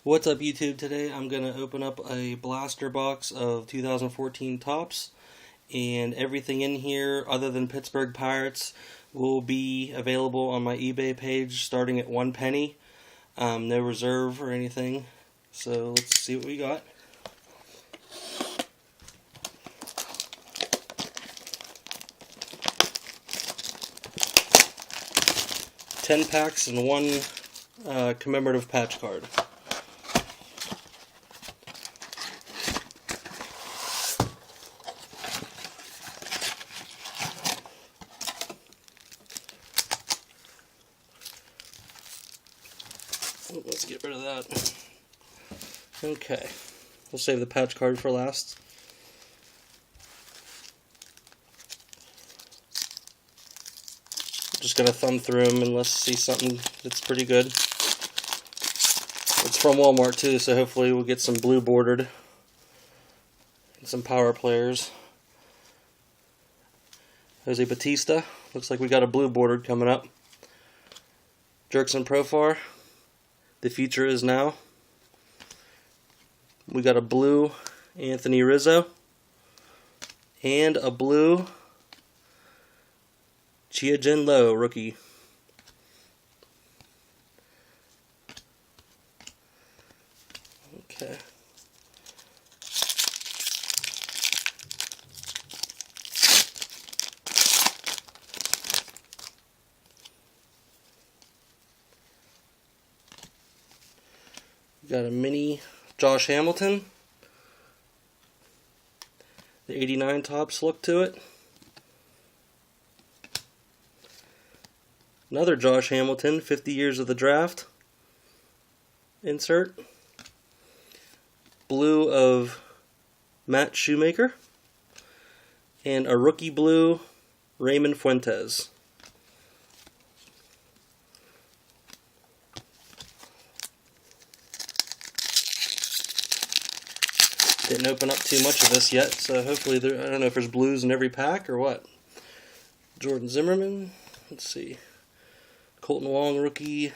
What's up, YouTube? Today I'm going to open up a blaster box of 2014 Topps, and everything in here other than Pittsburgh Pirates will be available on my eBay page starting at 1 penny. No reserve or anything. So let's see what we got. Ten packs and one commemorative patch card. Let's get rid of that. Okay, we'll save the patch card for last. Just gonna thumb through them and let's see something that's pretty good. It's from Walmart too, so hopefully we'll get some blue bordered and some power players. Jose Batista, looks like we got a blue bordered coming up. Jerkson Profar, the future is now. We got a blue Anthony Rizzo and a blue Chia-Jin Low rookie. Okay. We got a mini Josh Hamilton. The 89 Topps look to it. Another Josh Hamilton, 50 years of the draft. Insert. Blue of Matt Shoemaker. And a rookie blue Raymond Fuentes. Didn't open up too much of this yet, so hopefully I don't know if there's blues in every pack or what. Jordan Zimmerman. Let's see. Colton Wong rookie.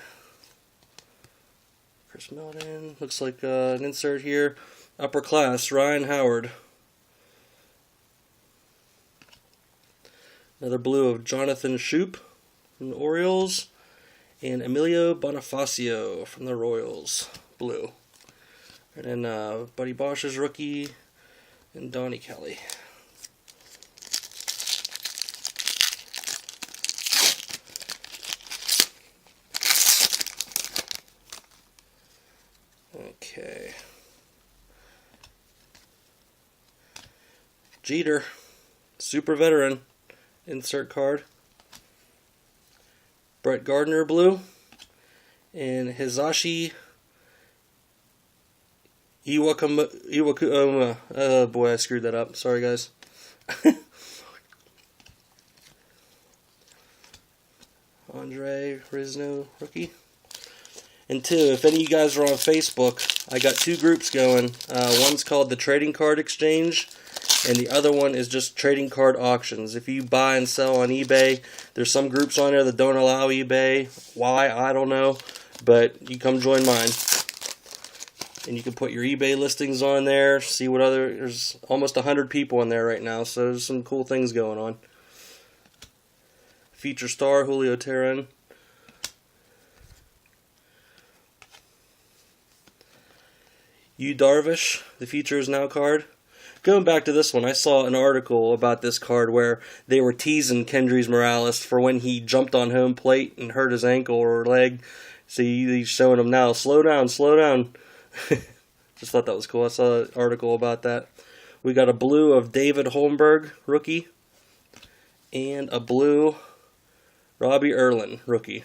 Chris Melton. Looks like an insert here. Upper class, Ryan Howard. Another blue of Jonathan Shoup from the Orioles. And Emilio Bonifacio from the Royals. Blue. And then Buddy Bosch's rookie. And Donnie Kelly. Okay. Jeter, super veteran, insert card. Brett Gardner blue, and Hisashi Iwakuma. Oh boy, I screwed that up. Sorry, guys. Andre Rizzo rookie. And two, if any of you guys are on Facebook, I got two groups going. One's called the Trading Card Exchange, and the other one is just Trading Card Auctions. If you buy and sell on eBay, there's some groups on there that don't allow eBay. Why? I don't know. But you come join mine. And you can put your eBay listings on there, see what there's almost 100 people in there right now, so there's some cool things going on. Feature star, Julio Teheran. Yu Darvish, the future is now card. Going back to this one, I saw an article about this card where they were teasing Kendrys Morales for when he jumped on home plate and hurt his ankle or leg. So he's showing him now, slow down, slow down. Just thought that was cool. I saw an article about that. We got a blue of David Holmberg, rookie. And a blue Robbie Erlin, rookie.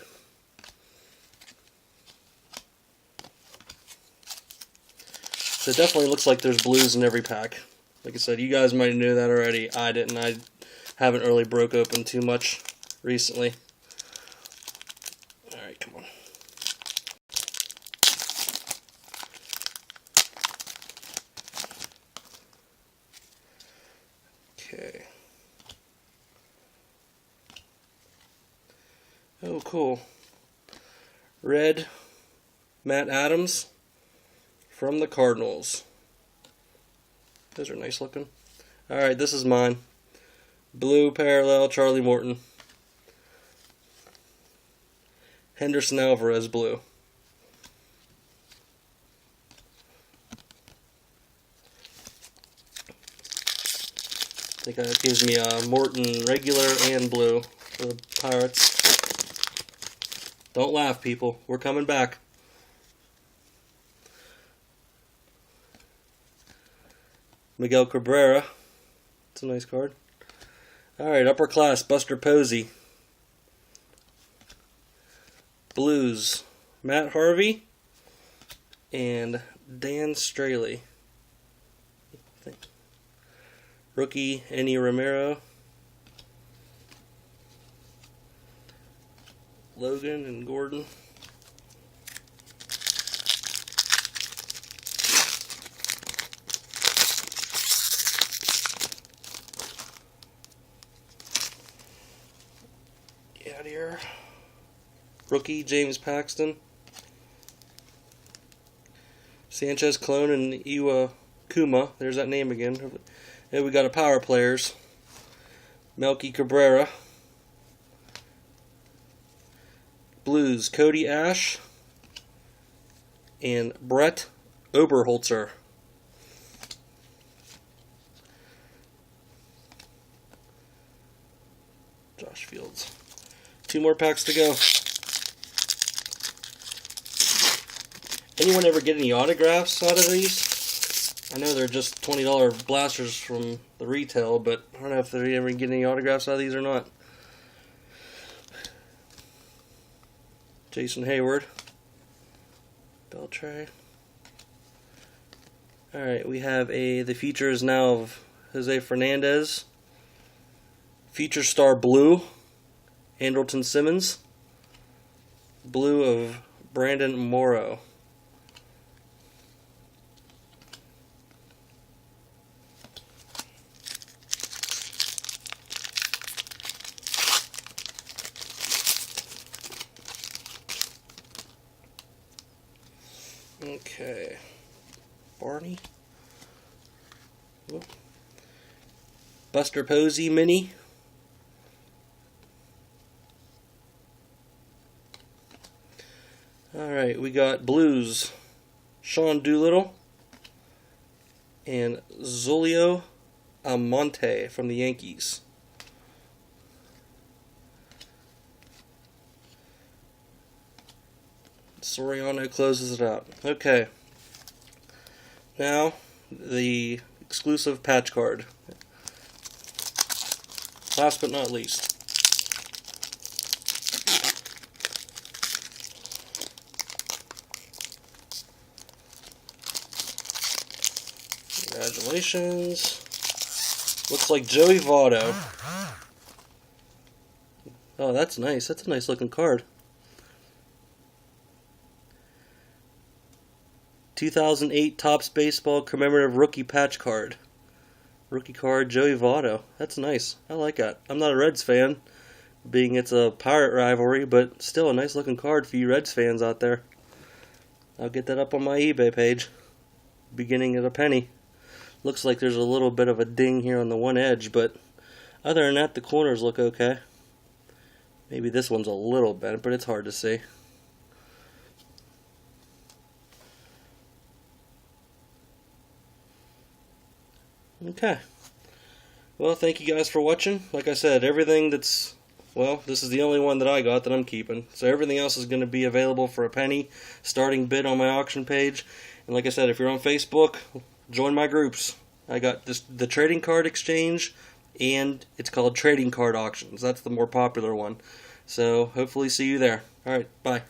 So it definitely looks like there's blues in every pack. Like I said, you guys might have knew that already. I didn't. I haven't really broke open too much recently. Alright, come on. Okay. Oh, cool. Red, Matt Adams. from the Cardinals. Those are nice looking. Alright, this is mine. Blue parallel Charlie Morton. Henderson Alvarez blue. I think that gives me a Morton regular and blue for the Pirates. Don't laugh, people. We're coming back. Miguel Cabrera. It's a nice card. Alright, upper class, Buster Posey. Blues, Matt Harvey and Dan Straley. Rookie, Enny Romero. Logan and Gordon. Get out of here. Rookie, James Paxton. Sanchez, Clone, and Iwakuma. There's that name again. And we got a power players. Melky Cabrera. Blues, Cody Ash. And Brett Oberholzer. Josh Fields. 2 more packs to go. Anyone ever get any autographs out of these? I know they're just $20 blasters from the retail, but I don't know if they ever get any autographs out of these or not. Jason Hayward. Beltray. Alright, we have the features now of Jose Fernandez. Feature star blue, Andrelton Simmons. Blue of Brandon Morrow. Okay, Barney. Whoop. Buster Posey mini. Alright, we got Blues, Sean Doolittle, and Zolio Almonte from the Yankees. Soriano closes it out. Okay. Now, the exclusive patch card. Last but not least. Congratulations. Looks like Joey Votto. Oh, that's nice. That's a nice looking card. 2008 Topps Baseball commemorative rookie patch card. Rookie card, Joey Votto. That's nice. I like that. I'm not a Reds fan, being it's a Pirate rivalry, but still a nice looking card for you Reds fans out there. I'll get that up on my eBay page. Beginning at a penny. Looks like there's a little bit of a ding here on the one edge, but other than that, the corners look okay. Maybe this one's a little bent, but it's hard to see. Okay. Well, thank you guys for watching. Like I said, everything that's, well, this is the only one that I got that I'm keeping. So everything else is going to be available for a penny, starting bid on my auction page. And like I said, if you're on Facebook, join my groups. I got the Trading Card Exchange, and it's called Trading Card Auctions. That's the more popular one. So hopefully see you there. Alright, bye.